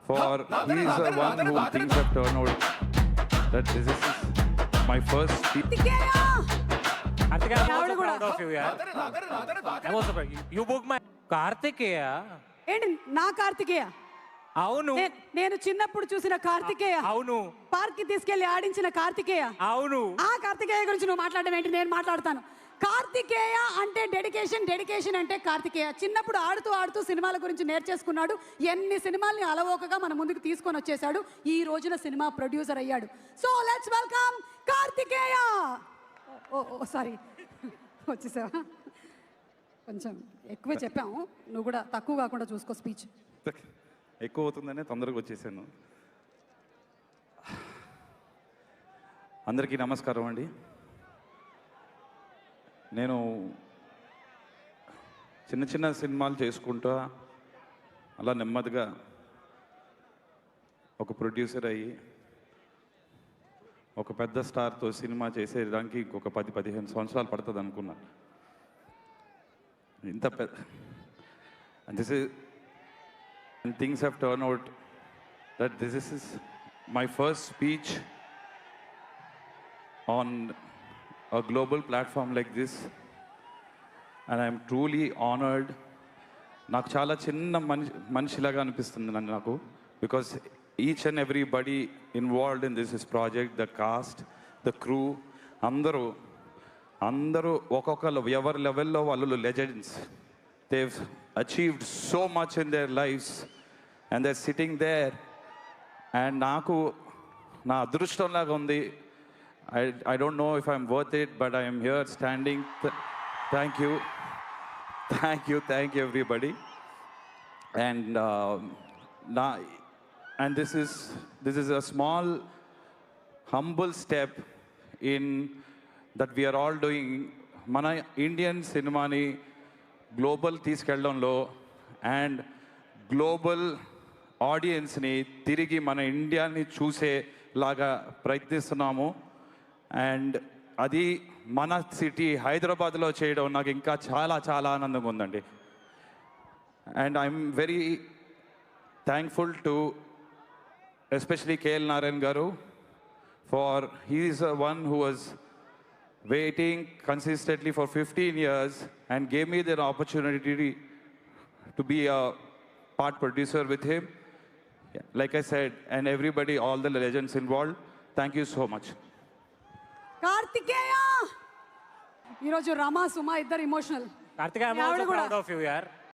for he is the one who things have turned out that this is my first Karthikeya Karthikeya, I'm ఆవిడ also కూడా. proud of you, yeah. I'm also proud. You booked my Karthikeya. ఏంటి నా కార్తికేయ అవును నేను చిన్నప్పుడు చూసిన కార్తికేయ అవును park కి తీసుకెళ్లి ఆడించిన కార్తికేయ అవును ఆ కార్తికేయ గురించి నువ్వు మాట్లాడడం ఏంటి? నేను మాట్లాడతాను. కార్తికేయ అంటే డెడికేషన్, డెడికేషన్ అంటే కార్తికేయ. చిన్నప్పుడు ఆడుతూ ఆడుతూ సినిమాల గురించి నేర్చేసుకున్నాడు. ఎన్ని సినిమాల్ని అలవోకగా మన ముందుకు తీసుకొని వచ్చేసాడు. ఈ రోజున సినిమా ప్రొడ్యూసర్ అయ్యాడు. So let's welcome Karthikeya. ఓ సారీ వచ్చేసావా? కొంచెం ఎక్కువే చెప్పాము, నువ్వు కూడా తక్కువ కాకుండా చూసుకో స్పీచ్. ఎక్కువ అవుతుందనే తొందరగా వచ్చేసాను. అందరికీ నమస్కారం అండి. నేను చిన్న చిన్న సినిమాలు చేసుకుంటా అలా నెమ్మదిగా ఒక ప్రొడ్యూసర్ అయ్యి ఒక పెద్ద స్టార్తో సినిమా చేసేదానికి ఇంకొక 10-15 సంవత్సరాలు పడుతుంది అనుకున్నాను. ఇంత పెద్ద this is and things have turned out that this is my first speech on a global platform like this, and I am truly honored. నాకు చాలా చిన్న మనిషిలాగా అనిపిస్తుంది నాకు, because each and everybody involved in this project, the cost, the crew, అందరూ ఒక్కొక్కరు ఎవరి లెవెల్లో వాళ్ళు legends. They've achieved so much in their lives and they're sitting there, and నాకు నా అదృష్టం లాగా ఉంది. I don't know if I'm worth it, but I am here standing. Thank you everybody. And and this is a small humble step in that we are all doing. మన Indian సినిమాని global తీసుకెళ్ళడంలో and global ఆడియన్స్ని తిరిగి మన ఇండియాని చూసేలాగా ప్రయత్నిస్తున్నాము. And అది మన city హైదరాబాద్లో చేయడం నాకు ఇంకా చాలా చాలా ఆనందంగా ఉందండి. And I'm very thankful to especially KL Narayan గారు, for he is one who was waiting consistently for 15 years and gave me the opportunity to be a part producer with him. Like I said, and everybody, all the legends involved, thank you so much. Karthikeya ఈరోజు రమా సుమ ఇద్దరు emotional. Karthikeya, I'm also proud of you, yeah.